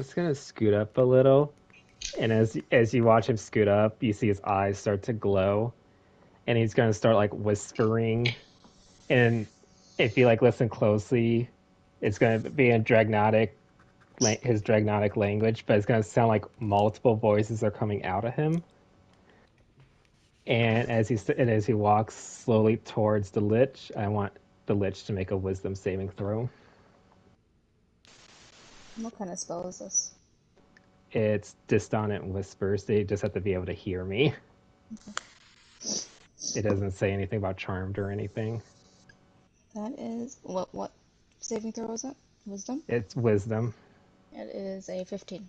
Just gonna scoot up a little, and as you watch him scoot up, you see his eyes start to glow, and he's gonna start like whispering. And if you like listen closely, it's gonna be in his Dragnotic language, but it's gonna sound like multiple voices are coming out of him. And as he walks slowly towards the Lich, I want the Lich to make a Wisdom saving throw. What kind of spell is this? It's Dissonant Whispers. They just have to be able to hear me. Okay. It doesn't say anything about charmed or anything. That is what saving throw is it? Wisdom? It's Wisdom. It is a 15.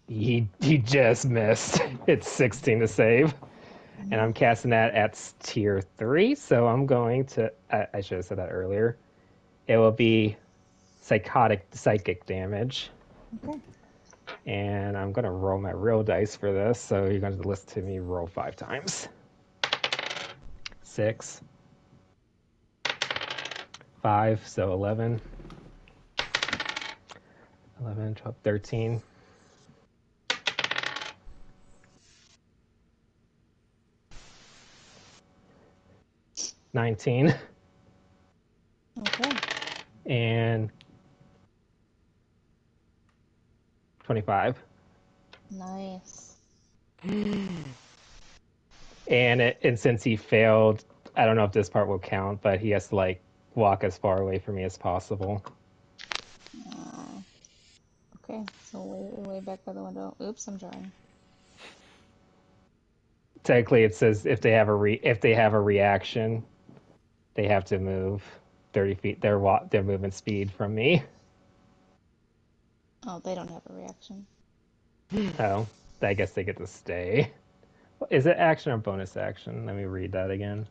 He just missed. It's 16 to save. And I'm casting that at tier 3, so I'm going to. I should have said that earlier. It will be psychic damage. Okay. And I'm going to roll my real dice for this, so you're going to listen to me roll 5 times. 6, 5, so 11. 11, 12, 13. 19. Okay. And 25. Nice. And since he failed, I don't know if this part will count, but he has to like walk as far away from me as possible. Okay, so way back by the window. Oops, I'm drawing. Technically, it says if they have a reaction, they have to move 30 feet their movement speed from me. Oh, they don't have a reaction. Oh, I guess they get to stay. Is it action or bonus action? Let me read that again.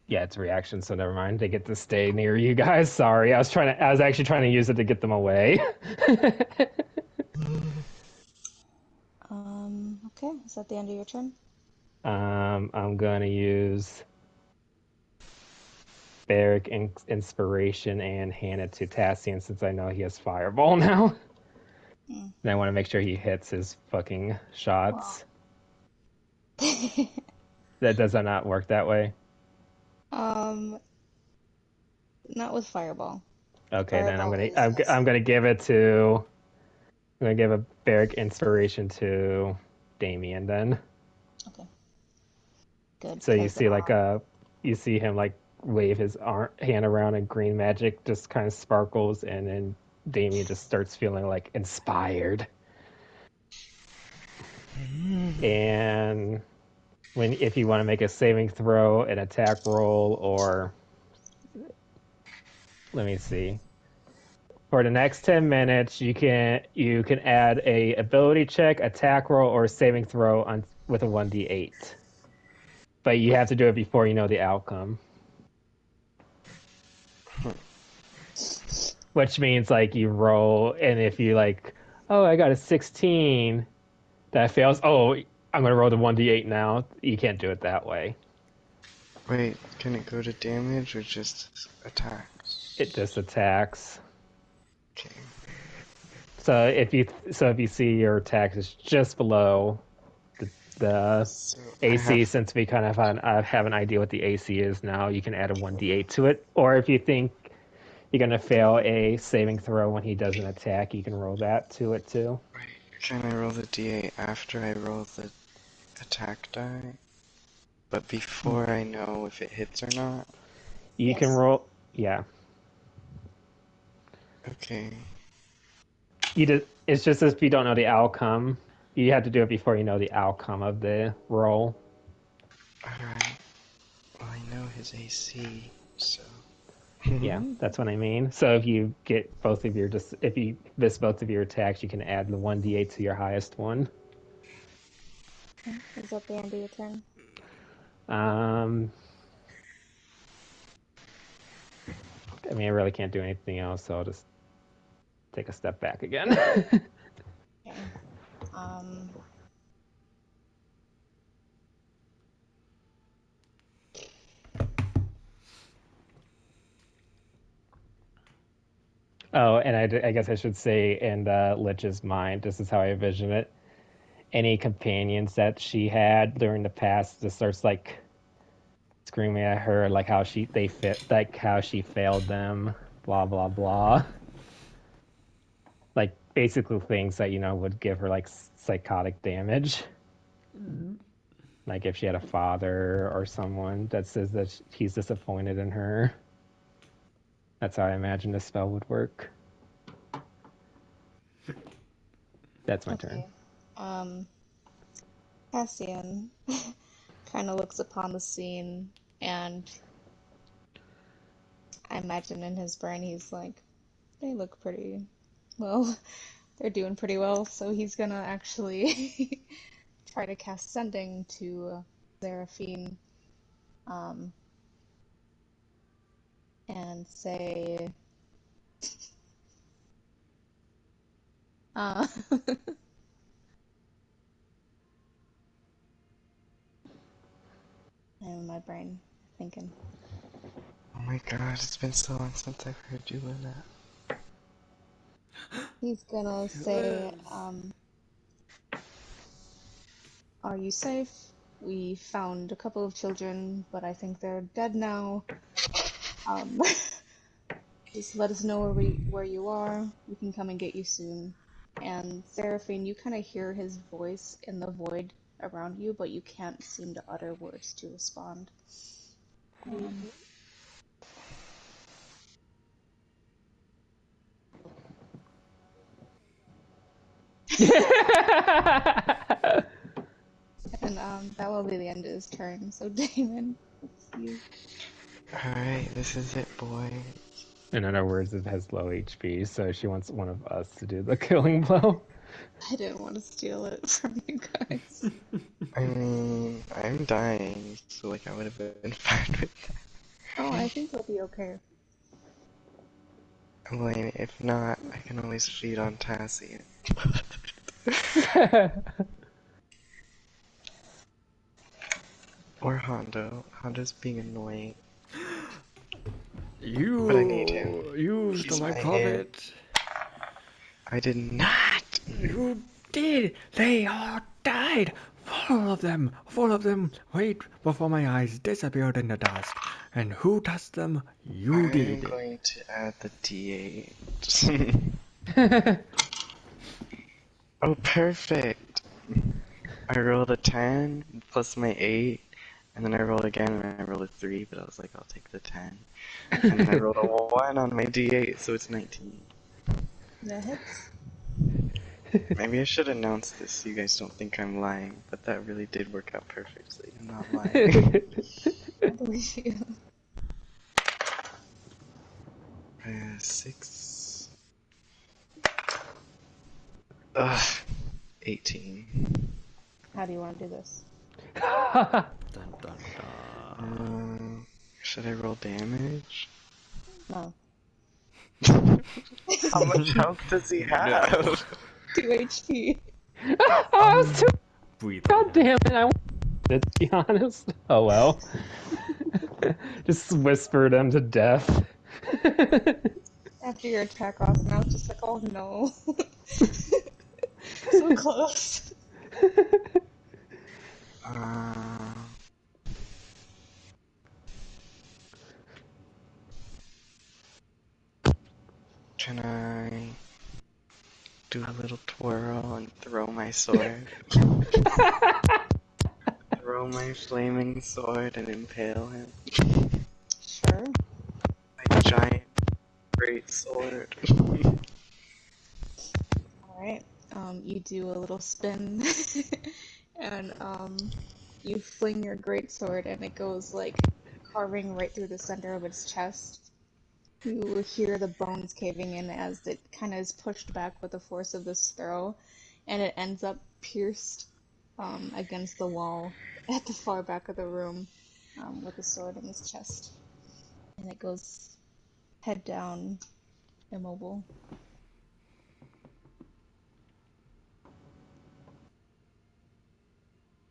Yeah, it's reaction, so never mind. They get to stay near you guys. Sorry, I was actually trying to use it to get them away. Okay, is that the end of your turn? I'm gonna use Barrack Inspiration and hand it to Tassian since I know he has Fireball now. And I want to make sure he hits his fucking shots. That does not work that way. Not with Fireball. Okay, then Fireball is I'm gonna give it to I'm gonna give a Barrack Inspiration to Damien then. Okay. Good, So because you see him like wave his hand around and green magic just kind of sparkles, and then Damien just starts feeling like inspired. And if you want to make a saving throw, an attack roll, or let me see. For the next 10 minutes, you can add a ability check, attack roll, or saving throw with a 1d8. But you have to do it before you know the outcome. Which means like you roll, and if you like, oh, I got a 16, that fails. Oh, I'm gonna roll the 1d8 now. You can't do it that way. Wait, can it go to damage or just attacks? It just attacks. Okay. So if you see your attack is just below the So AC, since we kind of have an idea what the AC is now, you can add a 1d8 to it. Or if you think you're gonna fail a saving throw when he does an attack, you can roll that to it too. wait, can I roll the d8 after I roll the attack die? But before I know if it hits or not? You can yes. roll, yeah. Okay. It's just if you don't know the outcome, you have to do it before you know the outcome of the roll. Alright. Well, I know his AC, so... Yeah, that's what I mean. So if you get if you miss both of your attacks, you can add the 1d8 to your highest one. Okay. Is that the end of your turn? Um, I mean, I really can't do anything else, so I'll just take a step back again. Okay. Um, Oh, and I guess I should say in Lich's mind, this is how I envision it. Any companions that she had during the past just starts like screaming at her like how they fit like how she failed them, blah blah blah. Like basically things that would give her like psychotic damage. Like if she had a father or someone that says that he's disappointed in her. That's how I imagine the spell would work. That's my turn. Okay. Um, Cassian kind of looks upon the scene, and I imagine in his brain he's like, they look pretty well. They're doing pretty well, so he's gonna actually try to cast Sending to Seraphine, um, and say, uh, in my brain thinking. Oh my god, it's been so long since I've heard you in that. He's gonna say, are you safe? We found a couple of children, but I think they're dead now. Um, just let us know where you are. We can come and get you soon. And Seraphine, you kind of hear his voice in the void around you, but you can't seem to utter words to respond. Um, and that will be the end of his turn. So Damon, it's you. Alright, this is it, boy. In other words, it has low HP, so she wants one of us to do the killing blow. I didn't want to steal it from you guys. I mean, I'm dying, so like I would have been fine with Oh, I think it'll be okay. that. Well, if not, I can always feed on Tassie. Or Hondo. Hondo's being annoying. But I need him. You used He's my my heir. prophet. I did not! You did. They all died. All of them. All of them. Wait before my eyes disappeared in the dust. And who touched them? You I'm did. going to add the D8. Oh, perfect! I rolled a 10 plus my 8, and then I rolled again and I rolled a 3, but I was like, I'll take the 10. And then I rolled a 1 on my D8, so it's 19. That hits. Maybe I should announce this so you guys don't think I'm lying, but that really did work out perfectly. I'm not lying. I believe you. 6. Ugh. 18. How do you want to do this? Dun, dun, dun. Should I roll damage? No. How much health does he have? 2 HP. Oh, I was too. Breathe. God damn it! I wanted it, to be honest. Oh well. Just whispered him to death. After your attack off, and I was just like, oh no. So close. Can I do a little twirl and throw my sword? Throw my flaming sword and impale him. Sure. My giant great sword. Alright. You do a little spin, and you fling your greatsword, and it goes like carving right through the center of its chest. You hear the bones caving in as it kind of is pushed back with the force of this throw, and it ends up pierced against the wall at the far back of the room with the sword in his chest. And it goes head down, immobile.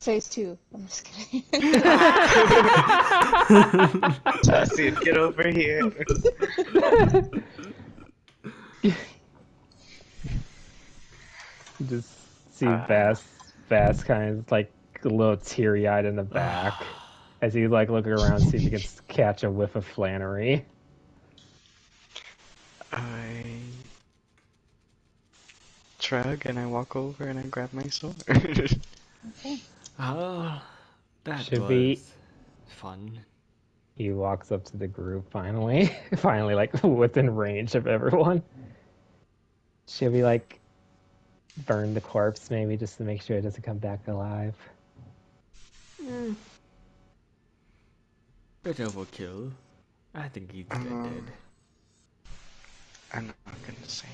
Phase 2. I'm just kidding. Jesse, get over here. Just see Uh, Bass kind of like a little teary-eyed in the back as he like looking around, see if he can catch a whiff of Flannery. I shrug and I walk over and I grab my sword. Okay. Oh, that Should be. was fun. He walks up to the group finally, finally like within range of everyone. Should we like burn the corpse maybe just to make sure it doesn't come back alive? Bit overkill. I think he's um, dead. I'm not gonna say.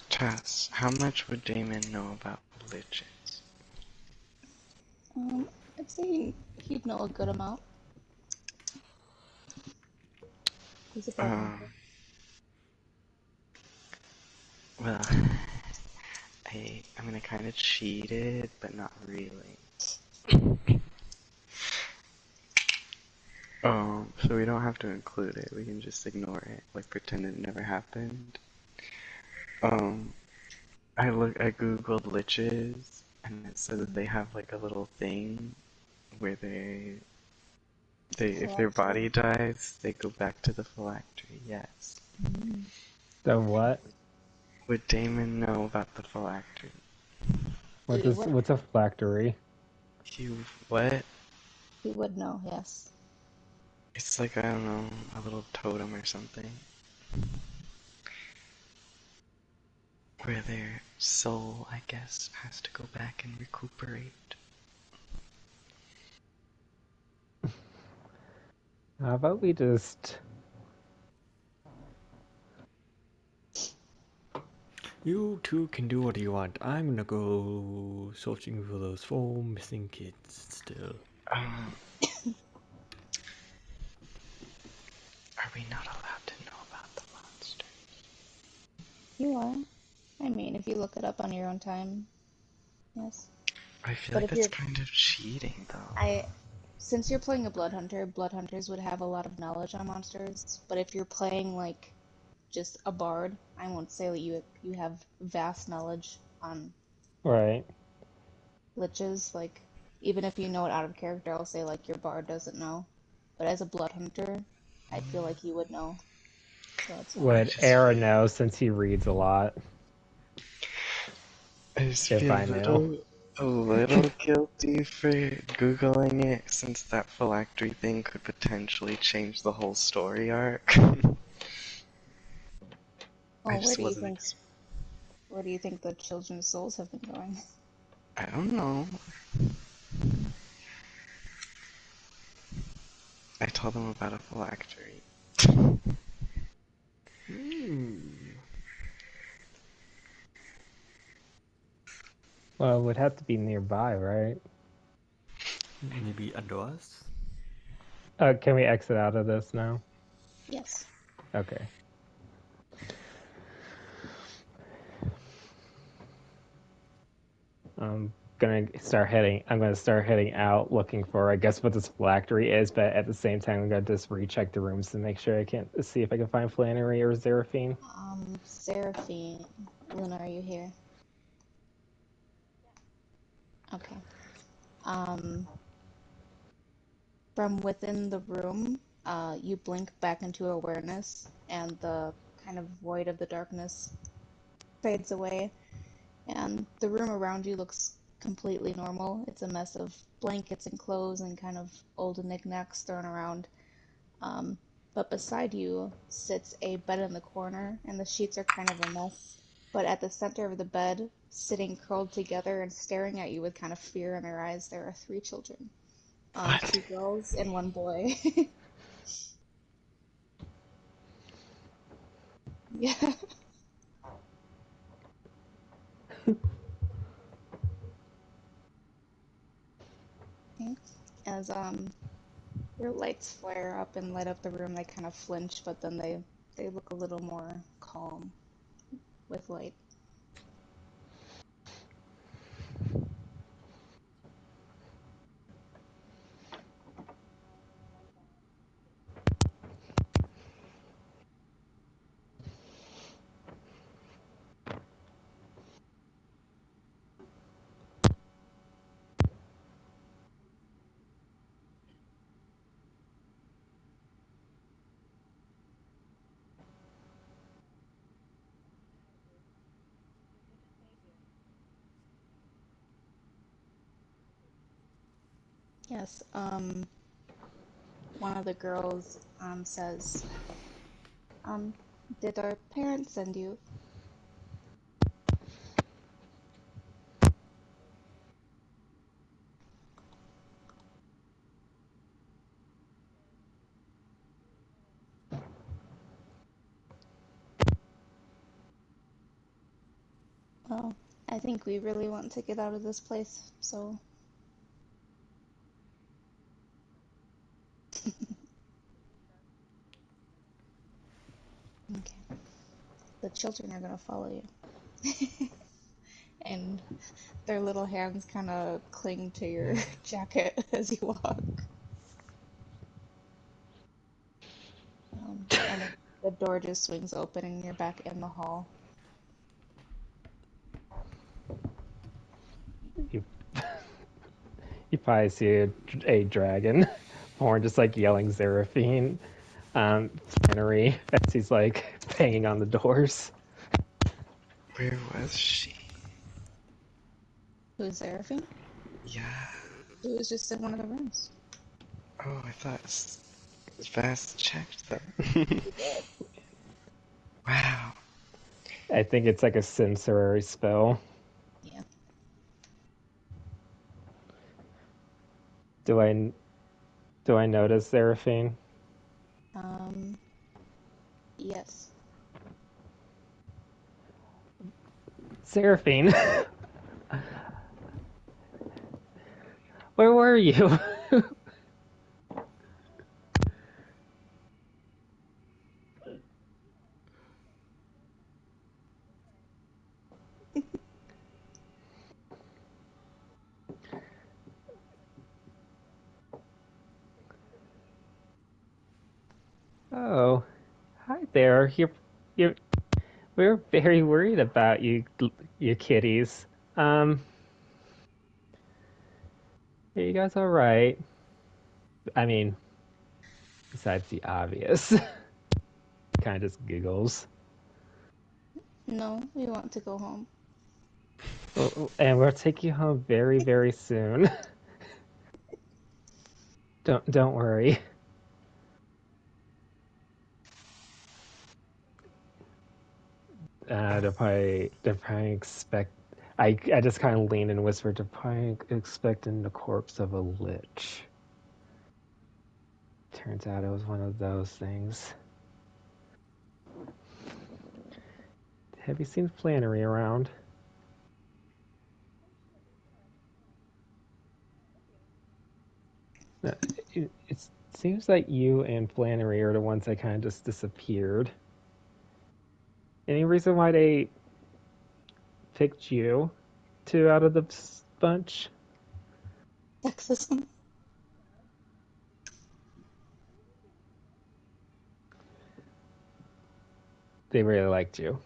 Tess, how much would Damon know about liches? I'd say he'd know a good amount. He's a blood Um, hunter. well, I mean, I kind of cheated, but not really. So we don't have to include it. We can just ignore it, like pretend it never happened. Um, I googled liches, and it said that they have like a little thing where if their Phylactery. body dies, they go back to the phylactery. Yes. The what? Would Damon know about the phylactery? He would. What's a phylactery? He what? He would know, yes. It's like, I don't know, a little totem or something. Where their soul, I guess, has to go back and recuperate. How about we just You two can do what you want. I'm gonna go searching for those 4 missing kids still. Um, are we not allowed to know about the monster? You are. I mean, if you look it up on your own time, yes. I feel But like if that's you're, kind of cheating, though. I, since you're playing a blood hunter, blood hunters would have a lot of knowledge on monsters. But if you're playing like just a bard, I won't say that you have vast knowledge on right. liches. Like, even if you know it out of character, I'll say like your bard doesn't know. But as a blood hunter, I feel like you would know. So that's why. I Would just Era feel, know since he reads a lot? I just If feel I knew. a little guilty for googling it, since that phylactery thing could potentially change the whole story arc. I Oh, just wasn't. where do you think the children's souls have been going? I don't know. I told them about a phylactery. Well, it would have to be nearby, right? Maybe under us? Can we exit out of this now? Yes. Okay. I'm gonna start heading out looking for, I guess, what this phylactery is, but at the same time I'm gonna just recheck the rooms to make sure I can see if I can find Flannery or Seraphine. Seraphine. Luna, are you here? Okay. Um, from within the room, you blink back into awareness, and the kind of void of the darkness fades away, and the room around you looks completely normal. It's a mess of blankets and clothes and kind of old knickknacks thrown around. Um, but beside you sits a bed in the corner, and the sheets are kind of a mess. But at the center of the bed, sitting curled together and staring at you with kind of fear in their eyes, there are 3 children. What? 2 girls and 1 boy. Yeah. As your lights flare up and light up the room, they kind of flinch, but then they look a little more calm with light. Yes, one of the girls says, um, did our parents send you? Well, I think we really want to get out of this place, so okay. The children are gonna follow you. And their little hands kind of cling to your jacket as you walk. And then the door just swings open and you're back in the hall. You you probably see a dragon, or just like yelling Seraphine, Flannery as he's like banging on the doors. Where was she? Who's Seraphine? Yeah. She was just in one of the rooms. Oh, I thought Fast checked them. You did. Wow. I think it's like a sensory spell. Yeah. Do I notice Seraphine? Um, yes. Seraphine, where were you? Oh, hi there. You we're very worried about you kitties. Um, are you guys all right? I mean, besides the obvious. Kind of just giggles. No, we want to go home. And we'll take you home very, very soon. Don't worry. They're probably expect. I just kind of leaned and whispered, they're probably expecting the corpse of a lich. Turns out it was one of those things. Have you seen Flannery around? No, it seems like you and Flannery are the ones that kind of just disappeared. Any reason why they picked you two out of the bunch? Sexism. They really liked you.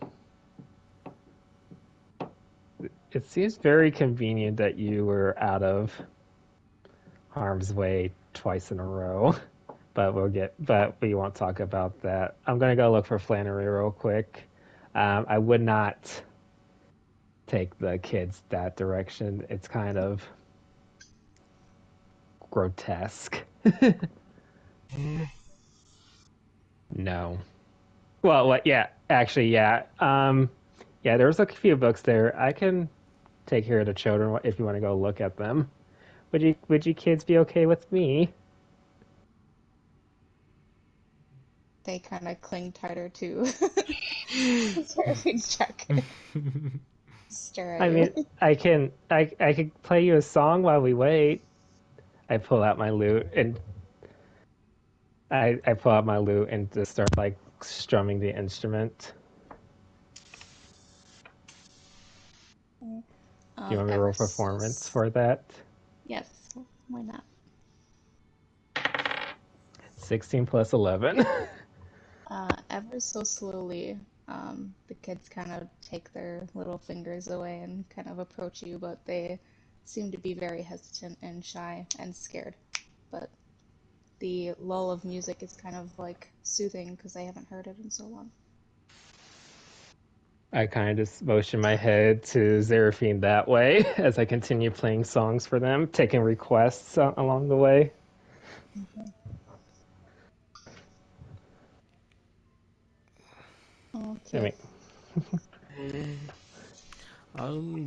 It seems very convenient that you were out of harm's way twice in a row. But we won't talk about that. I'm gonna go look for Flannery real quick. I would not take the kids that direction. It's kind of grotesque. No. Well, what? Yeah, actually, yeah. Yeah. There's a few books there. I can take care of the children if you want to go look at them. Would you kids be okay with me? They kind of cling tighter to Seraphine's jacket. Stare at I you. mean, I could play you a song while we wait. I pull out my lute and I pull out my lute and just start like strumming the instrument. Do you want me to Ever roll so, performance for that? yes, why not? 16 plus 11. Ever so slowly, the kids kind of take their little fingers away and kind of approach you, but they seem to be very hesitant and shy and scared. But the lull of music is kind of like soothing because they haven't heard it in so long. I kind of just motion my head to Seraphine that way as I continue playing songs for them, taking requests along the way. I Okay. mean,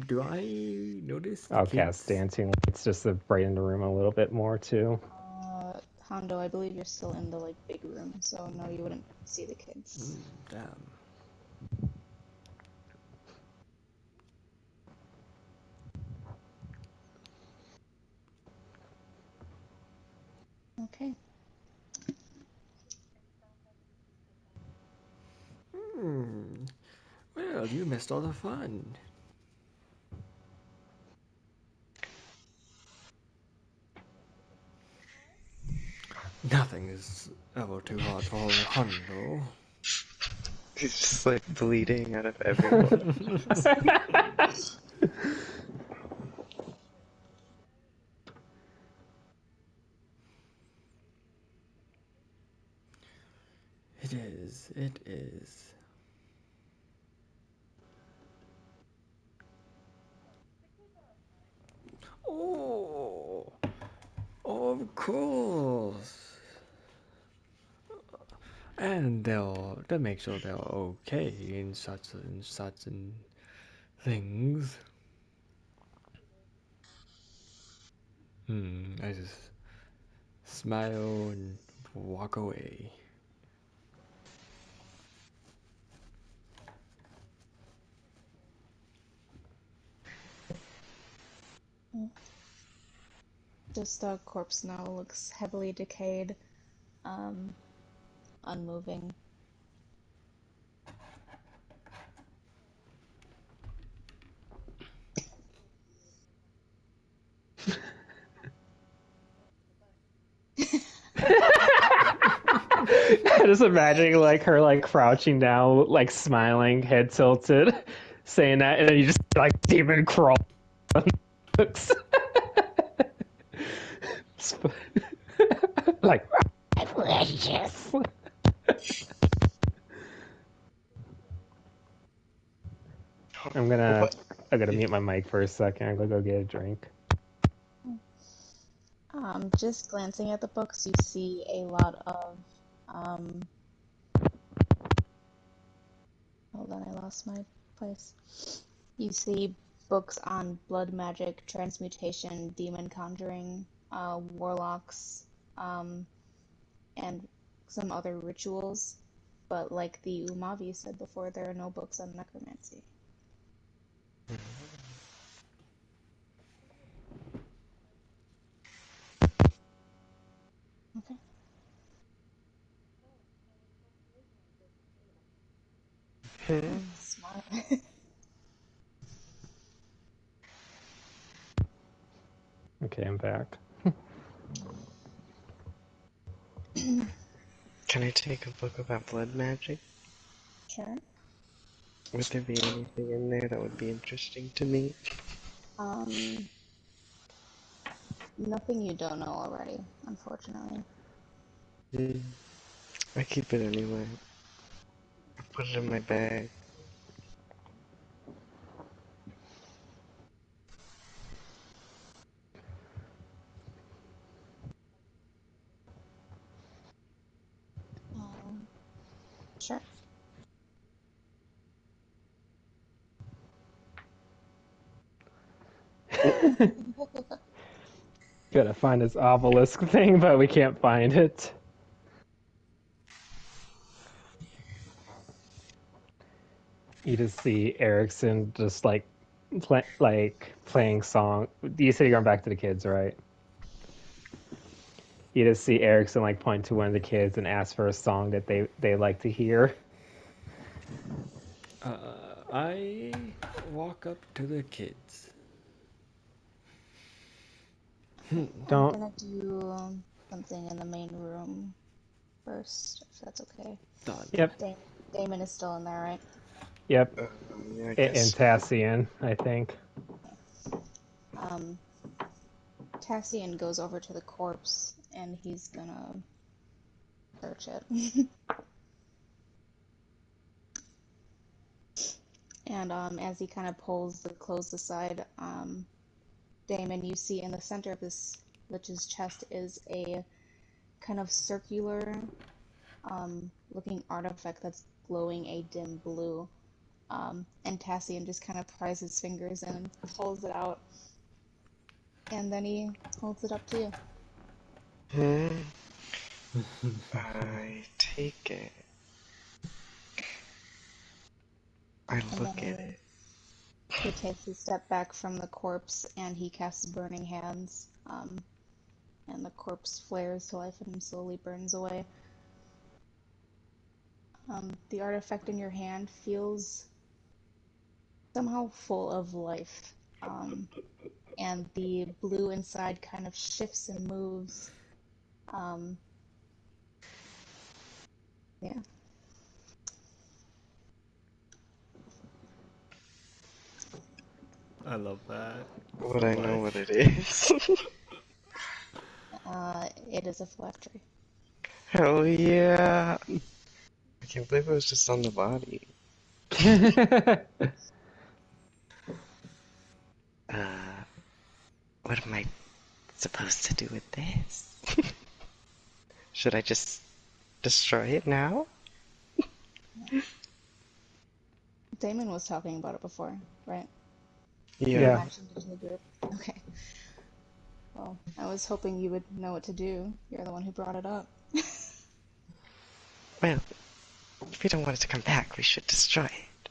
Do I notice the I'll cast kids? dancing lights just to brighten the room a little bit more too. Hondo, I believe you're still in the like big room, so no, you wouldn't see the kids. Damn. Okay. Hmm. Well, you missed all the fun. Nothing is ever too hard for Hondo. He's just like bleeding out of everywhere. It is. It is. Oh, of course. And they'll make sure they're okay in such and things. I just smile and walk away. Just the corpse now looks heavily decayed, um, unmoving. Just imagining like her like crouching down, like smiling, head tilted, saying that, and then you just like demon crawl. Like precious. I'm gonna What? I gotta mute my mic for a second. I'm gonna go get a drink. Just glancing at the books, you see a lot of, um, hold on, I lost my place. You see books on blood magic, transmutation, demon conjuring, warlocks, um, and some other rituals. But like the Umavi said before, there are no books on necromancy. Okay. Oh, smart. Okay, I'm back. Can I take a book about blood magic? Sure. Would there be anything in there that would be interesting to me? Um, Nothing you don't know already, unfortunately. Hmm. I keep it anyway. I put it in my bag. Um, sure. Gotta find this obelisk thing, but we can't find it. You just see Erickson just like playing song. You said you're going back to the kids, right? You just see Erickson like point to one of the kids and ask for a song that they like to hear. I walk up to the kids. Okay, I'm Don't. gonna do something in the main room first, if that's okay. Done. Yep, Dam Damon is still in there, right? yep. Yeah, I And guess. Tassian, I think. Um, Cassian goes over to the corpse and he's gonna search it. And as he kind of pulls the clothes aside, Damon, you see in the center of this witch's chest is a kind of circular looking artifact that's glowing a dim blue. And Tassian just kind of pries his fingers in and pulls it out. And then he holds it up to you. I take it. I And look then at it. he takes a step back from the corpse and he casts Burning Hands. And the corpse flares to life and slowly burns away. The artifact in your hand feels somehow full of life. And the blue inside kind of shifts and moves. Yeah. I love that. Would So I know much. what it is? It is a phylactery. Hell yeah! I can't believe it was just on the body. What am I supposed to do with this? Should I just destroy it now? Damon was talking about it before, right? Yeah. Yeah. Mentioned it in the group. Okay. Well, I was hoping you would know what to do. You're the one who brought it up. Well, if we don't want it to come back, we should destroy it.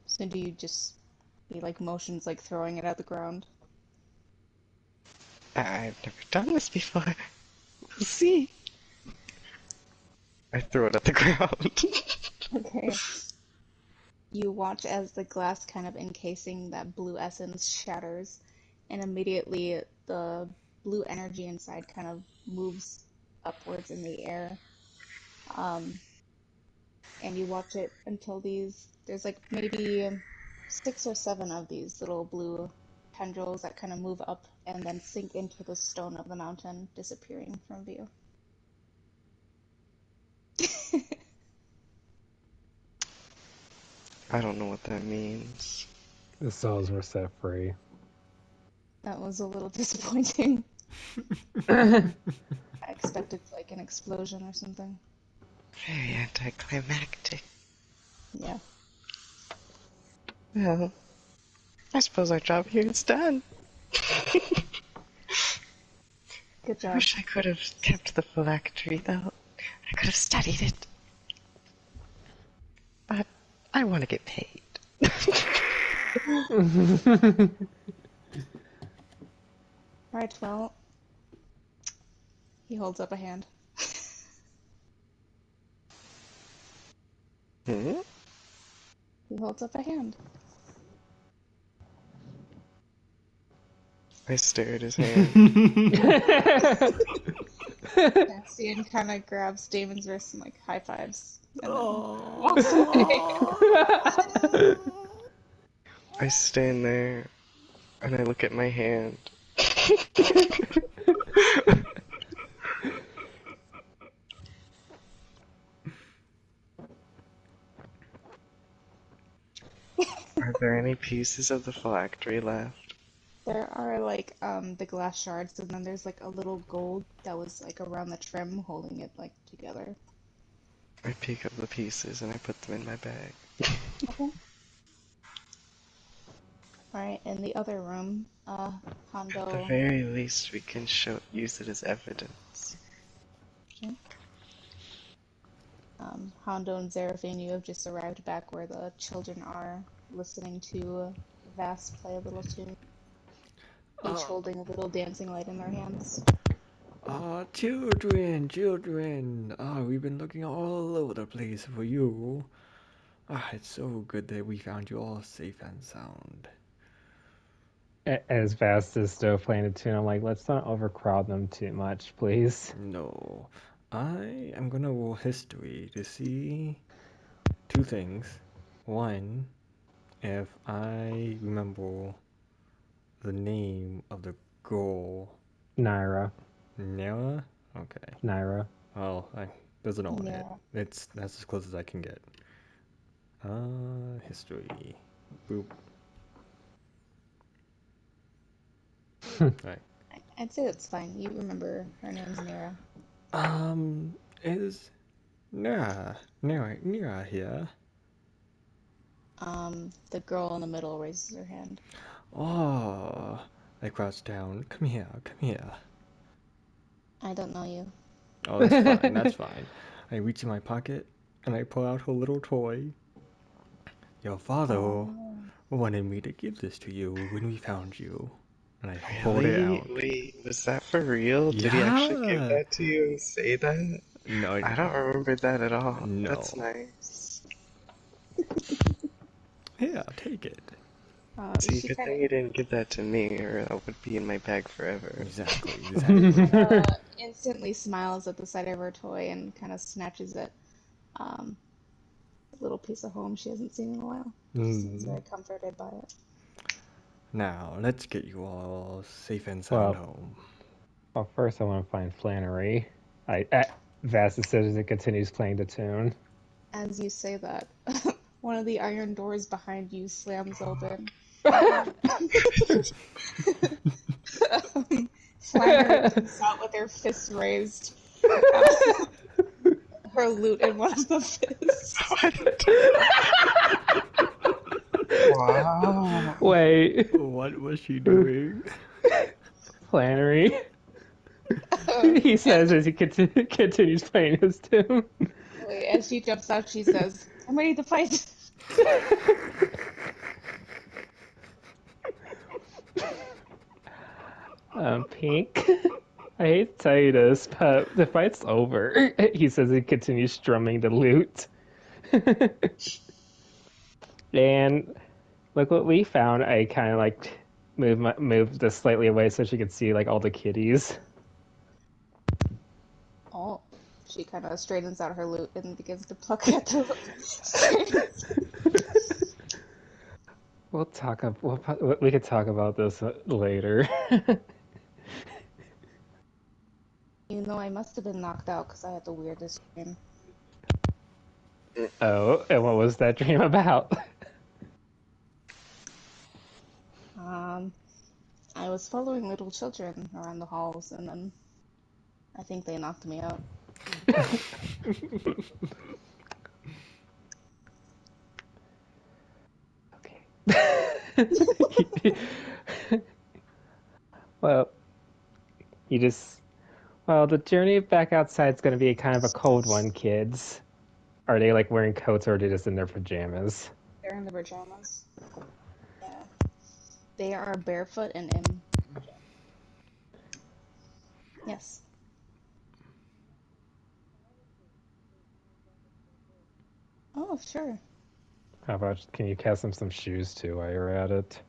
So do you just, he like motions like throwing it at the ground? I've never done this before. We'll see. I throw it at the ground. Okay. You watch as the glass kind of encasing that blue essence shatters, and immediately the blue energy inside kind of moves upwards in the air. And you watch it until there's like maybe 6 or 7 of these little blue tendrils that kind of move up and then sink into the stone of the mountain, disappearing from view. I don't know what that means. The souls were set free. That was a little disappointing. Yeah. I expected like an explosion or something. Very anticlimactic. Yeah. Well, I suppose our job here is done. Good I job. wish I could have kept the phylactery, though. I could have studied it. But I want to get paid. Alright, well, he holds up a hand. Hmm? He holds up a hand. I stare at his hand. Cassian kind of grabs Damon's wrist and like high fives, and then Oh. walks away. I stand there and I look at my hand. Are there any pieces of the phylactery left? There are like the glass shards, and then there's like a little gold that was like around the trim holding it like together. I pick up the pieces and I put them in my bag. Okay. Alright, in the other room, At the Hondo. very least, we can use it as evidence. Hondo and Zeraphine, you have just arrived back where the children are, listening to Vass play a little tune, each Uh, holding a little dancing light in their hands. children, children. We've been looking all over the place for you. It's so good that we found you all safe and sound. As fast as still playing a tune, I'm like, let's not overcrowd them too much, please. No, I am gonna roll history to see 2 things. One, if I remember the name of the girl. Naira. Nara? Okay. Naira. Well, there's an alternate. Yeah. That's as close as I can get. History. Boop. Right. I'd say that's fine. You remember her name's Nira. Is Nira here? The girl in the middle raises her hand. Oh, I crouch down. Come here, come here. I don't know you. Oh, that's fine, that's fine. I reach in my pocket and I pull out her little toy. Your father Oh. wanted me to give this to you when we found you. And I hold it Really? out. Wait, was that for real? Did he actually give Yeah! that to you and say that? No, I don't remember that at all. no. That's nice. Yeah, take it. See, She good kind thing you didn't give that to me, or that would be in my bag forever. Exactly, of exactly. instantly smiles at the sight of her toy and kind of snatches it. A little piece of home she hasn't seen in a while. She seems very comforted by it. Now, let's get you all safe and sound Well, home. well, first I want to find Flannery. Vast says it continues playing the tune. As you say that, one of the iron doors behind you slams open. Flannery comes out with her fists raised, her lute in one of the fists. Wow. Wait, What was she doing? Flannery. He says And as he continues playing his tune. wait, as she jumps out, she says, "I'm ready to fight." Pink. I hate to tell you this, but the fight's over. He says he continues strumming the lute. And look what we found. I kind of like moved this slightly away so she could see like all the kitties. Oh, she kind of straightens out her lute and begins to pluck at the strings. We could talk about this later. You know, I must have been knocked out because I had the weirdest dream. Oh, and what was that dream about? Um, I was following little children around the halls, and then I think they knocked me out. Okay. Well, you just well, the journey back outside is going to be kind of a cold one, kids. Are they like wearing coats or are they just in their pajamas? They're in the pajamas. Yeah. They are barefoot and in pajamas. Yes. Oh, sure. How about can you cast them some shoes too while you're at it?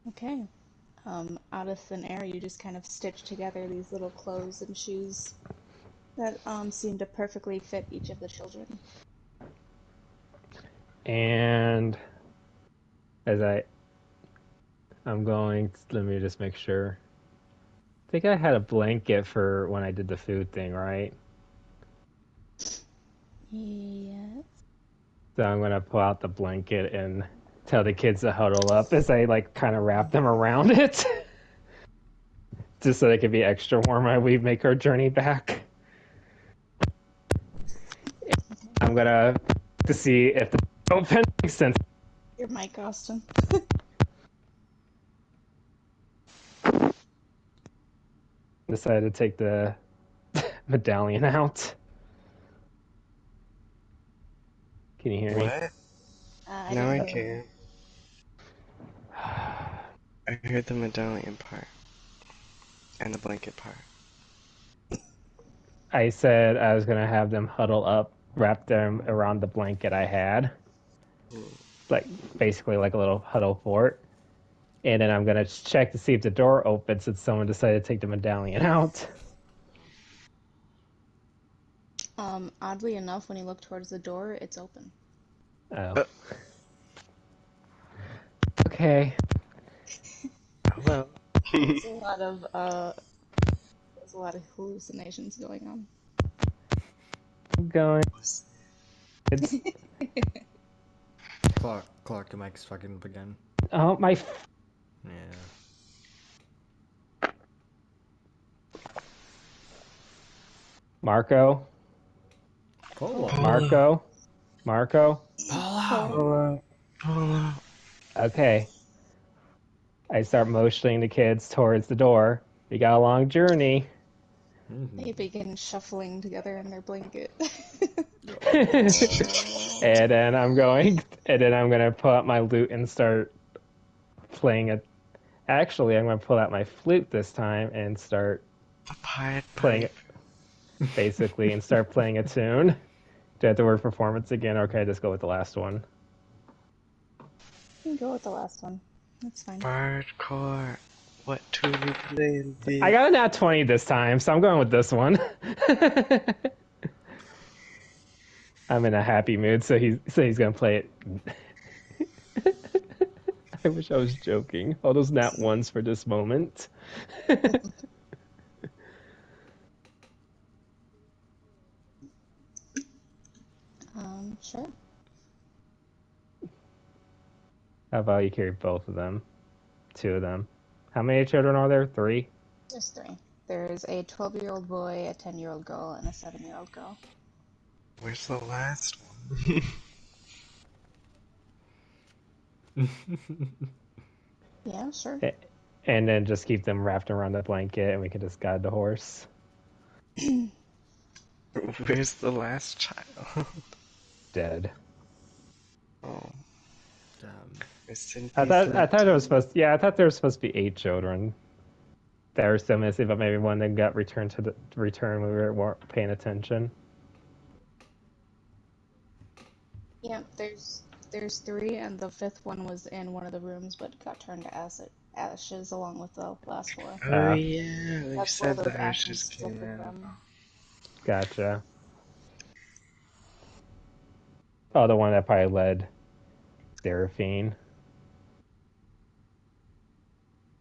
Okay. Out of thin air, you just kind of stitch together these little clothes and shoes that seem to perfectly fit each of the children. And as I'm going, let me just make sure. I think I had a blanket for when I did the food thing, right? Yes. So I'm gonna pull out the blanket and tell the kids to huddle up as I like kind of wrap them around it, just so they could be extra warm while we make our journey back. I'm gonna to see if the open makes sense. Your mic, Austin. Decided to take the medallion out. Can you hear me? What? I Now didn't I hear you. can. I heard the medallion part and the blanket part. I said I was gonna have them huddle up, wrap them around the blanket I had, like basically like a little huddle fort. And then I'm gonna check to see if the door opens since someone decided to take the medallion out. Oddly enough, when you look towards the door, it's open. Oh, Uh, okay. Hello. There's a lot of hallucinations going on. going. It's Clark, your mic's fucking up again. oh my. Yeah. Marco, Polo. Marco, Marco. Polo. Polo. Okay, I start motioning the kids towards the door. We got a long journey. They begin shuffling together in their blanket. And then I'm gonna pull out my lute and start playing it. Actually, I'm gonna pull out my flute this time and start The Pied playing Pipe. it, basically, and start playing a tune. Do I have to word performance again, or can I just go with the last one? You can go with the last one. That's fine. Bardcore. What tune you playing, D? I got a nat 20 this time, so I'm going with this one. I'm in a happy mood, so he's gonna play it. I wish I was joking. All those nat ones for this moment. Sure. How about you carry both of them? Two of them. How many children are there? Three? There's three. There's a 12-year-old boy, a 10-year-old girl, and a 7-year-old girl. Where's the last one? Yeah, sure. And then just keep them wrapped around the blanket, and we can just guide the horse. Where's the last child? Dead. Oh, Damn. rest in I peace, thought little there was Timmy. supposed. Yeah, I thought there was supposed to be 8 children. That were still missing, but maybe one that got returned to the return when we weren't paying attention. Yeah, there's three, and the fifth one was in one of the rooms, but got turned to ashes along with the last four. Oh yeah, you That's where said the those ashes ashes came lifted out. from. Gotcha. Oh, the one that probably led Seraphine.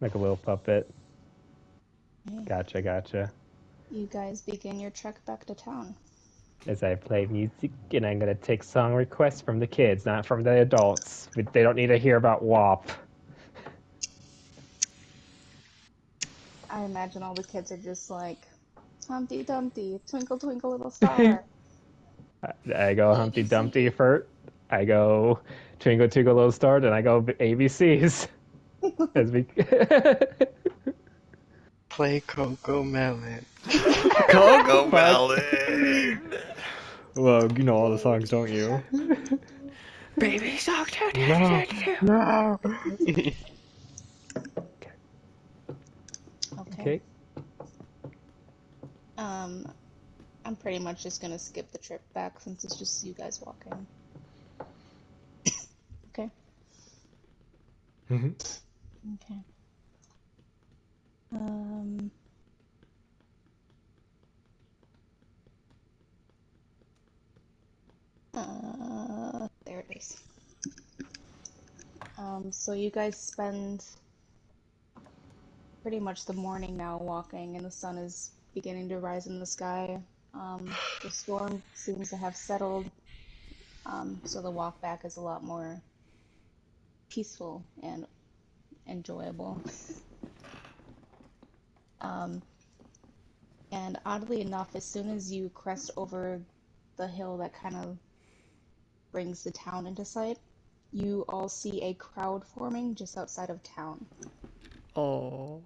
Like a little puppet. Okay. Gotcha. You guys begin your trek back to town. As I play music, and I'm gonna take song requests from the kids, not from the adults. They don't need to hear about WAP. I imagine all the kids are just like, Humpty Dumpty, Twinkle Twinkle Little Star, I go Humpty Dumpty ABC. first. I go Twinkle Twinkle Little Star, then I go ABCs. As we Play Coco Melon. Coco fuck. Melon! Well, you know all the songs, don't you? Baby Shark. No, no. Okay. Okay. I'm pretty much just gonna skip the trip back since it's just you guys walking. Okay. Mhm. Okay. Um. There it is. So you guys spend pretty much the morning now walking, and the sun is beginning to rise in the sky. The storm seems to have settled, so the walk back is a lot more peaceful and enjoyable. Um, and oddly enough, as soon as you crest over the hill that kind of brings the town into sight, you all see a crowd forming just outside of town. Oh.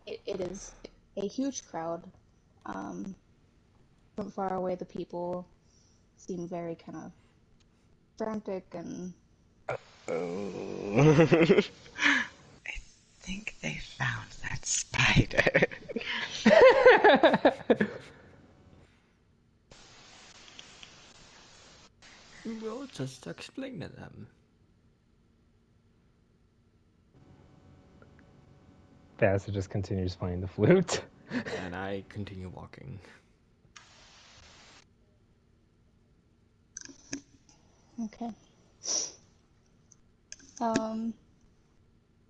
It is a huge crowd. Um, from far away, the people seem very kind of frantic and Oh. I think they found that spider. Well, just explain to them. Bassett just continues playing the flute. And I continue walking. okay. Um,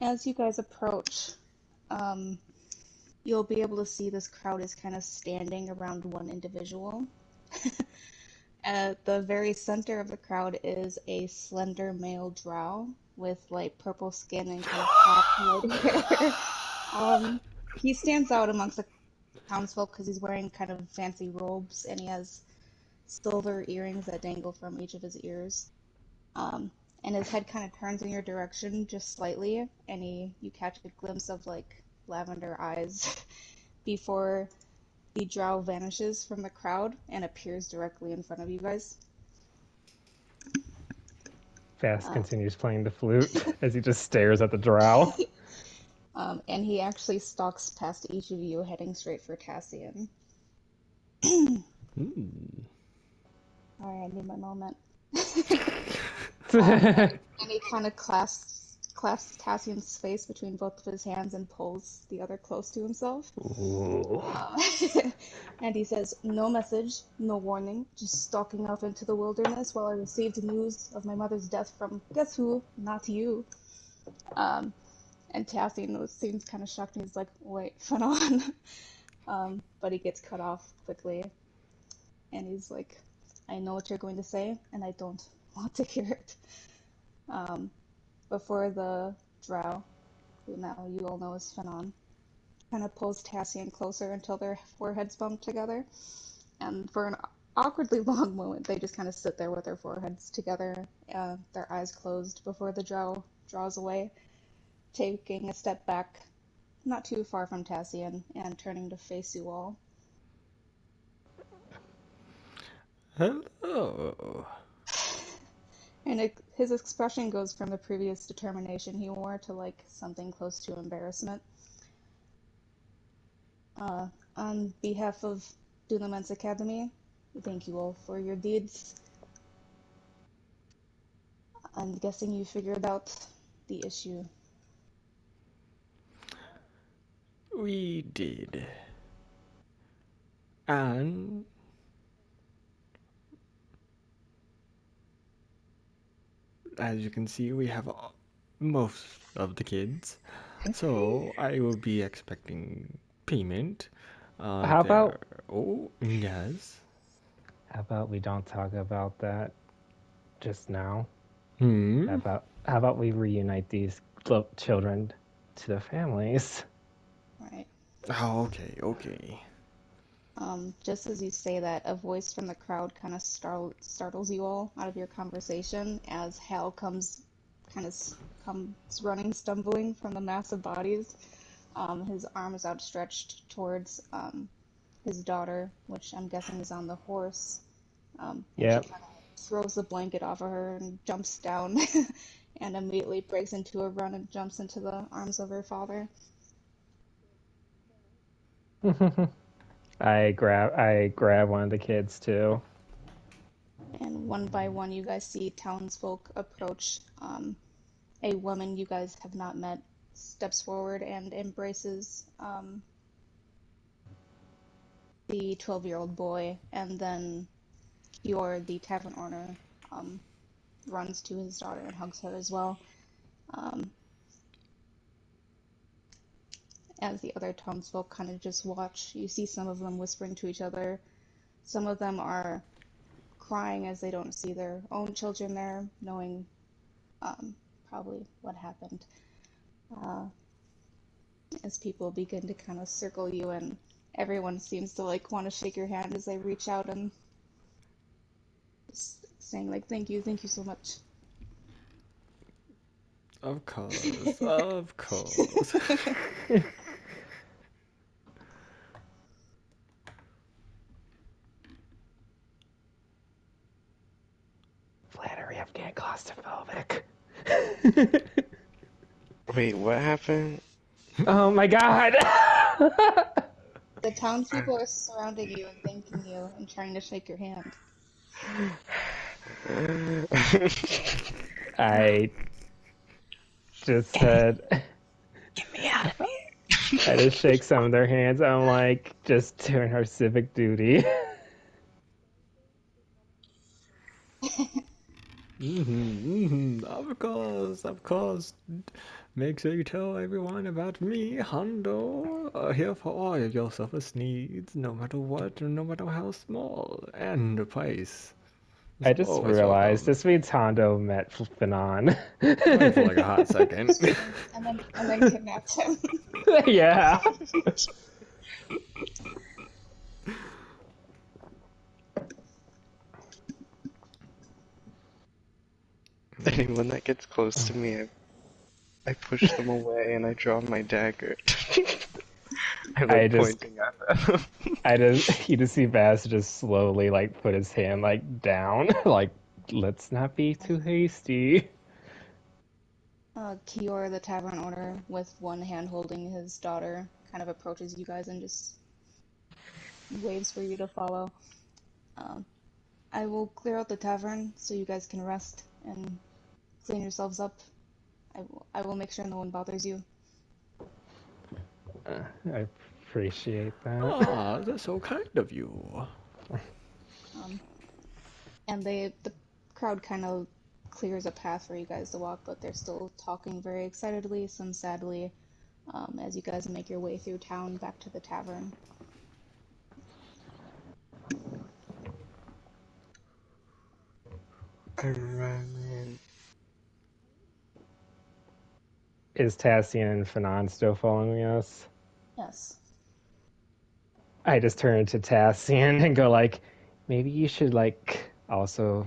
as you guys approach, um, you'll be able to see this crowd is kind of standing around one individual. At the very center of the crowd is a slender male drow with like purple skin and kind of cropped red hair. He stands out amongst the townsfolk because he's wearing kind of fancy robes and he has silver earrings that dangle from each of his ears. Um, and his head kind of turns in your direction just slightly, and you catch a glimpse of like lavender eyes before the drow vanishes from the crowd and appears directly in front of you guys. Fast Uh, continues playing the flute as he just stares at the drow. and he actually stalks past each of you, heading straight for Cassian. Sorry, I need my moment. And he kind of clasps Cassian's face between both of his hands and pulls the other close to himself. Ooh. And he says, "No message, no warning, just stalking off into the wilderness while I received news of my mother's death from guess who? Not you." Um, and Cassian seems kind of shocked and he's like, "Wait, Fanon." But he gets cut off quickly and he's like, "I know what you're going to say and I don't want to hear it." Before the drow, who now you all know as Fanon, kind of pulls Cassian closer until their foreheads bump together. And for an awkwardly long moment, they just kind of sit there with their foreheads together, their eyes closed before the drow draws away, taking a step back, not too far from Cassian, and turning to face you all. Hello. And his expression goes from the previous determination he wore to like something close to embarrassment. On behalf of Dunaments Academy, thank you all for your deeds. I'm guessing you figured out the issue. We did. And as you can see, we have most of the kids. So I will be expecting payment. How There. about Oh, yes. how about we don't talk about that just now? Hmm. How about we reunite these children to their families? Right. Oh, okay, okay. Just as you say that, a voice from the crowd kind of startles you all out of your conversation as Hal comes running, stumbling from the mass of bodies. His arm is outstretched towards his daughter, which I'm guessing is on the horse. And he Yep. kind of throws the blanket off of her and jumps down and immediately breaks into a run and jumps into the arms of her father. I grab one of the kids too. And one by one, you guys see townsfolk approach. A woman you guys have not met steps forward and embraces the 12-year-old boy, and then Kior, the tavern owner, um, runs to his daughter and hugs her as well. Um, as the other townsfolk kind of just watch, you see some of them whispering to each other. Some of them are crying as they don't see their own children there, knowing probably what happened. Uh, as people begin to kind of circle you, and everyone seems to like want to shake your hand as they reach out and just saying like thank you so much. Of course, of course. Flattery of getting claustrophobic. Wait, what happened? Oh my god! The townspeople are surrounding you and thanking you and trying to shake your hand. I just said, Get me out of I just shake some of their hands. I'm like, just doing our civic duty. Of course, of course. Make sure you tell everyone about me, Hondo. Here for all your selfish needs, no matter what, no matter how small, and the price. I It's just always realized welcome. this means Hondo met Fanon. Only for like a hot second. And then kidnapped him. Yeah. Anyone that gets close to me, I push them away and I draw my dagger. I I like just, pointing at them. you just see Bass just slowly like put his hand like down, like let's not be too hasty. Kior, the tavern owner, with one hand holding his daughter, kind of approaches you guys and just waves for you to follow. Um, I will clear out the tavern so you guys can rest and clean yourselves up. I will make sure no one bothers you. I appreciate that. Ah, that's so kind of you. Um, and the crowd kind of clears a path for you guys to walk, but they're still talking very excitedly, some sadly, as you guys make your way through town back to the tavern. I'm running. Is Tassian and Fanon still following us? Yes. I just turn to Tassian and go like, maybe you should like also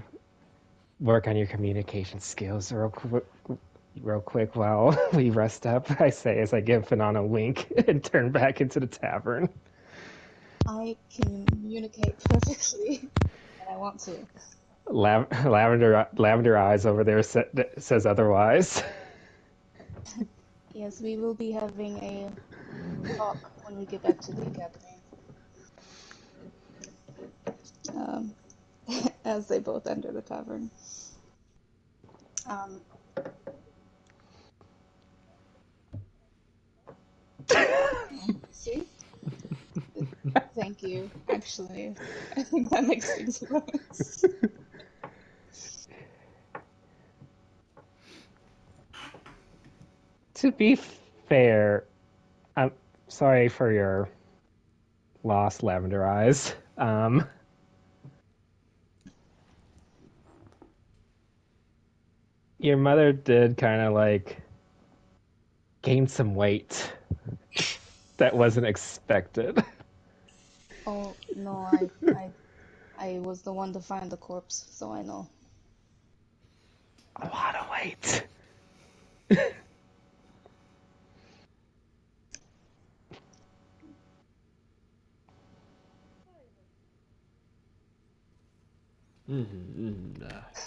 work on your communication skills real quick while we rest up. I say as I give Fanon a wink and turn back into the tavern. I can communicate perfectly when I want to. Lavender eyes over there says otherwise. Yes, we will be having a talk when we get back to the academy. Um, as they both enter the tavern. Um, see? Thank you, actually. I think that makes things worse. To be fair, I'm sorry for your lost lavender eyes. Your mother did kind of like gain some weight that wasn't expected. Oh, no, I was the one to find the corpse, so I know. A lot of weight.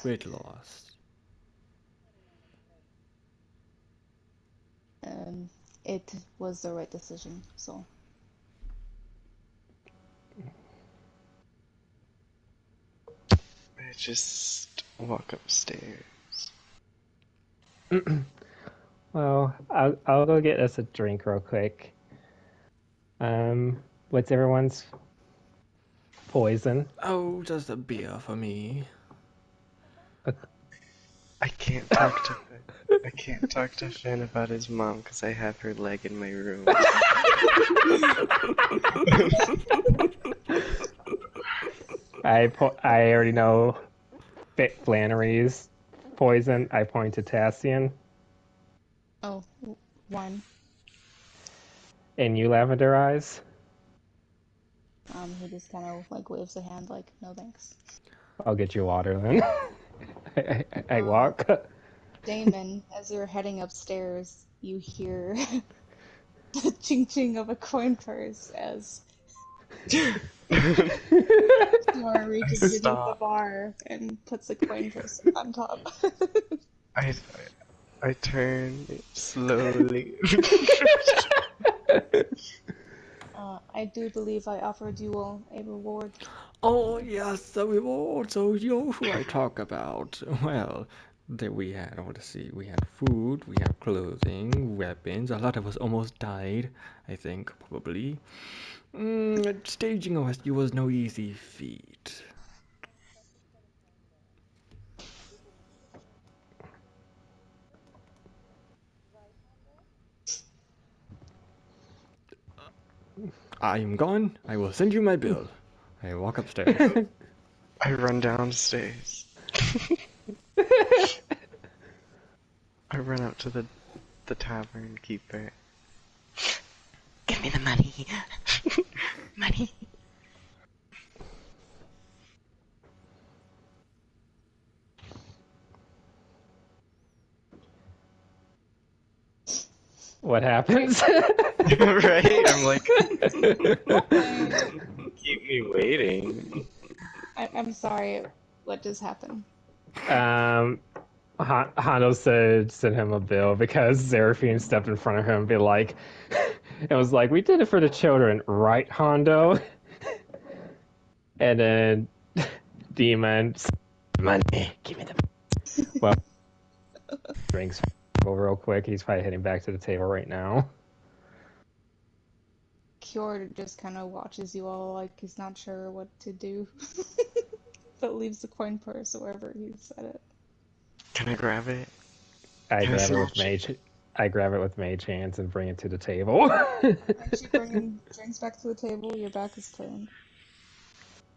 Great loss. And it was the right decision, so. I just walk upstairs. Well, I'll go get us a drink real quick. What's everyone's poison? Oh, just a beer for me. I can't talk to Finn. I can't talk to Finn about his mom because I have her leg in my room. I already know Flannery's poison. I point to Tassian. Oh, one. And you, Lavender Eyes? He just kind of like waves a hand, like, no thanks. I'll get you water then. I Uh, walk. Damon, as you're heading upstairs, you hear the ching ching of a coin purse as Nora I reaches beneath the stop. bar and puts a coin purse on top. I, I turn slowly. I do believe I offered you all a reward. Oh, yes, the reward. So you're who I talk about. Well, there we had, I want to see, we had food, we have clothing, weapons. A lot of us almost died, I think, probably. Staging a rescue was no easy feat. I am gone. I will send you my bill. I walk upstairs. I run downstairs. I run up to the tavern keeper. Give me the money. Money. What happens? Right? I'm like, keep me waiting. I'm sorry. What just happened? Hondo said send him a bill because Seraphine stepped in front of him and be like, it was like, we did it for the children, right, Hondo? And then Demon, money, give me the. Well, drinks real quick. He's probably heading back to the table right now. Kjord just kind of watches you all like he's not sure what to do, but leaves the coin purse wherever he set it. Can I grab it? I Can I grab it with snatch it? mage. I grab it with mage hands and bring it to the table. Aren't you bringing drinks back to the table? Your back is turned.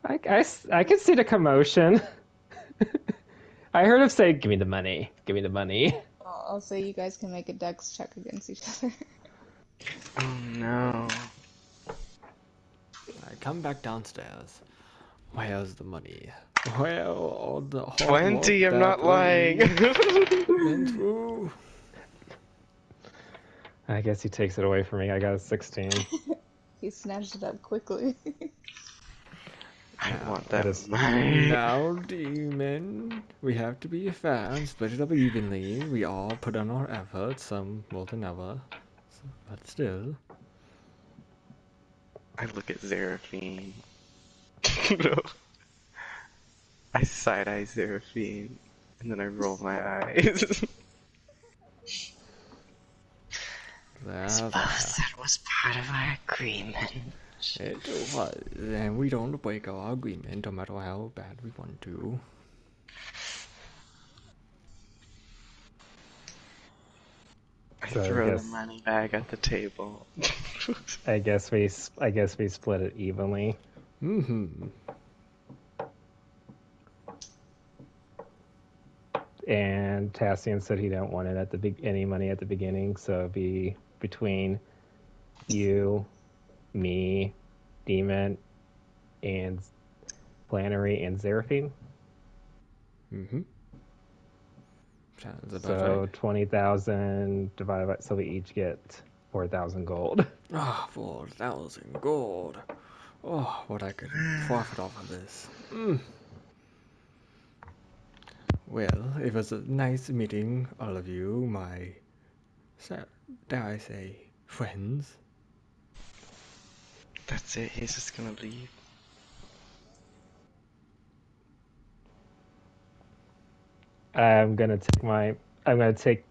I can see the commotion. I heard him say, "Give me the money, give me the money." I'll say you guys can make a dex check against each other. Oh no. I come back downstairs. Where's the money? Where all the hard 20, work I'm that not lying. went through? I guess he takes it away from me. I got a 16. He snatched it up quickly. I Now, want That that is money. now, demon, we have to be fair and split it up evenly. We all put on our efforts, some more than ever, but still. I look at Seraphine. No. I side-eye Seraphine, and then I roll my eyes. There, Suppose that was part of our agreement. it was, and we don't break our agreement no matter how bad we want to. I So throw the money bag at the table. I guess we split it evenly. Mm-hmm. And Tassian said he didn't want it at the any money at the beginning, so it'd be between you, me, Demon, and Flannery and Seraphine. Mm-hmm. Sounds about So right. 20,000 divided by, so we each get 4,000 gold. Ah, 4,000 gold. Oh, what I could profit off of this. Well, it was a nice meeting all of you, my, dare I say, friends. That's it, he's just gonna leave. I'm gonna take my I'm gonna take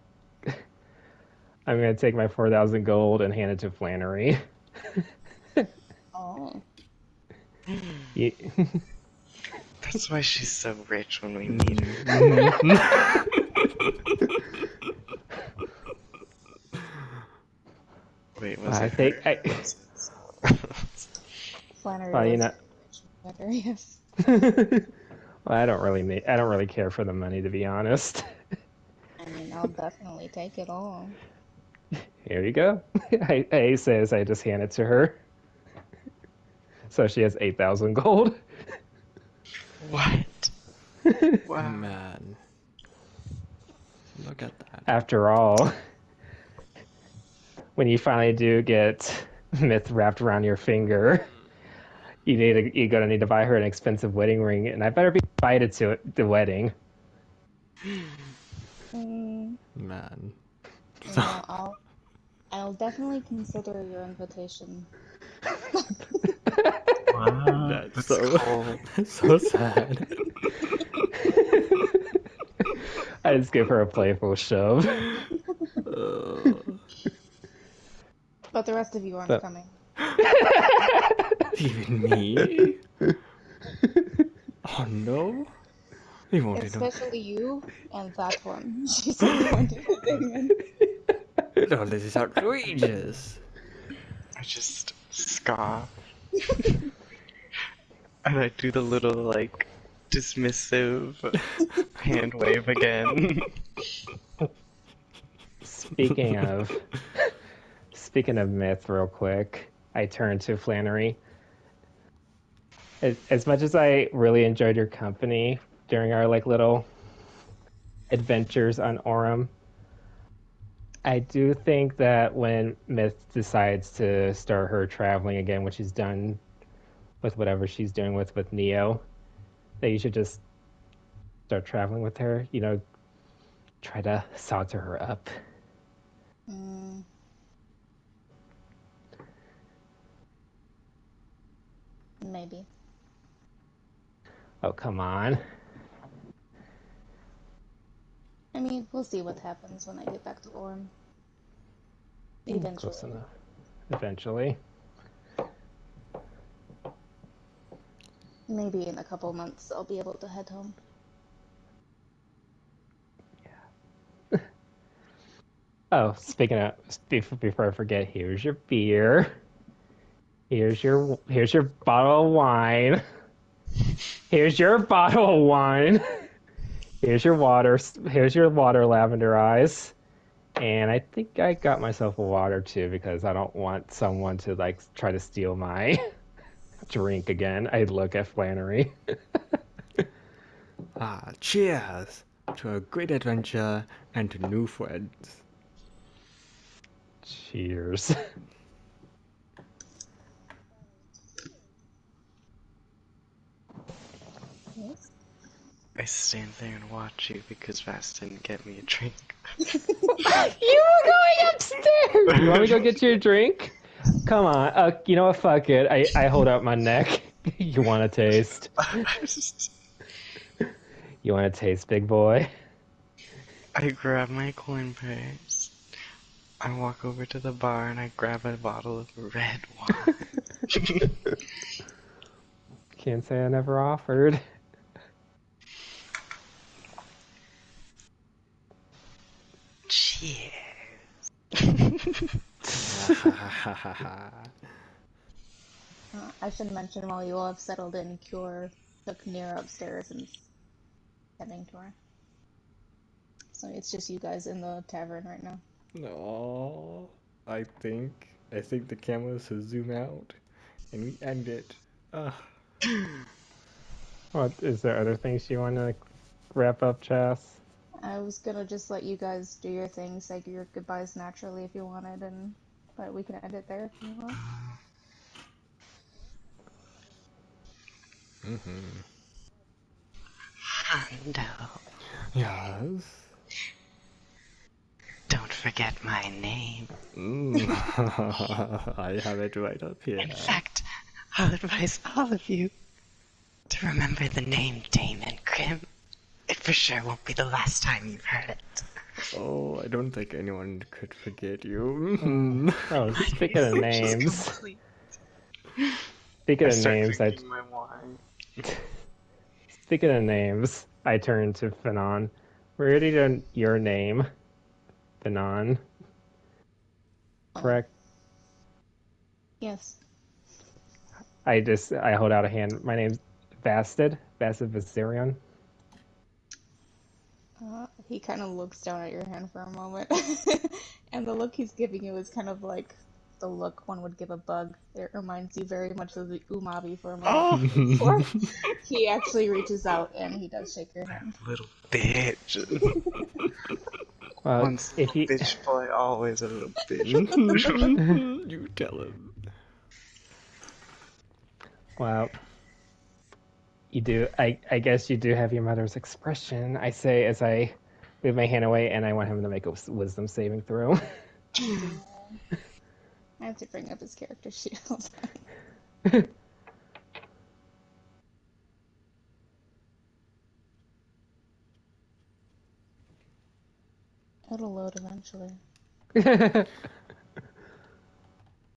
I'm gonna take my 4,000 gold and hand it to Flannery. Oh. You- That's why she's so rich when we meet her. Wait, was I it think her? Flannery well, you was know, better, yes. well, I don't really care for the money, to be honest. I mean, I'll definitely take it all. Here you go. I says I just hand it to her, so she has 8,000 gold. What? Wow. Man. Look at that. After all, when you finally do get myth wrapped around your finger, you're gonna need to buy her an expensive wedding ring, and I better be invited to the wedding. Man. Yeah, I'll definitely consider your invitation. Wow. That's That's so, cold. that's so sad. I just give her a playful shove. But the rest of you aren't So, coming. Even me? Oh no? He won't know. Especially you and that one. She said pointing at Damon. No, this is outrageous. I just scoff. And I do the little, like, dismissive hand wave again. Speaking of speaking of myth, real quick, I turn to Flannery. As much as I really enjoyed your company during our like little adventures on Orem, I do think that when Myth decides to start her traveling again, when she's done with whatever she's doing with Neo, that you should just start traveling with her. You know, try to saunter her up. Mm, maybe. Oh, come on. I mean, we'll see what happens when I get back to Orem. Eventually. Close enough. Eventually. Maybe in a couple months I'll be able to head home. Oh, speaking of, before I forget, here's your beer. Here's your bottle of wine. Here's your bottle of wine. Here's your water. Here's your water, Lavender Eyes. And I think I got myself a water too because I don't want someone to like try to steal my drink again. I look at Flannery. Cheers to a great adventure and to new friends. Cheers. Yes. I stand there and watch you because Vass didn't get me a drink. You were going upstairs. You want me to go get you a drink? Come on. You know what? Fuck it. I hold out my neck. You want to taste? You want to taste, big boy? I grab my coin purse. I walk over to the bar and I grab a bottle of red wine. Can't say I never offered. Cheers. I should mention while you all have settled in, Cure took Nira upstairs and is heading to her. So it's just you guys in the tavern right now. No, I think the cameras should zoom out, and we end it. What is there other things you want to like, wrap up, Chas? I was gonna just let you guys do your thing, say your goodbyes naturally if you wanted, but we can end it there if you want. Hondo, Yes. don't forget my name. I have it right up here. In fact, I'll advise all of you to remember the name Damon Grimm. It for sure won't be the last time you've heard it. Oh, I don't think anyone could forget you. Oh, speaking of names. Speaking I of start names, drinking my wine. speaking of names, I turn to Fanon. We're ready to your name, Fanon. Correct? Yes. I hold out a hand. My name's Vastid Viserion. He kind of looks down at your hand for a moment, and the look he's giving you is kind of like the look one would give a bug. It reminds you very much of the umabi for a moment Oh, before he actually reaches out and he does shake your hand. little bitch. Well, Once a if you bitch boy, always a little bitch. You tell him. well, you do. I guess you do have your mother's expression. I say as I move my hand away, and I want him to make a wisdom saving throw. I have to bring up his character sheet. It'll load eventually.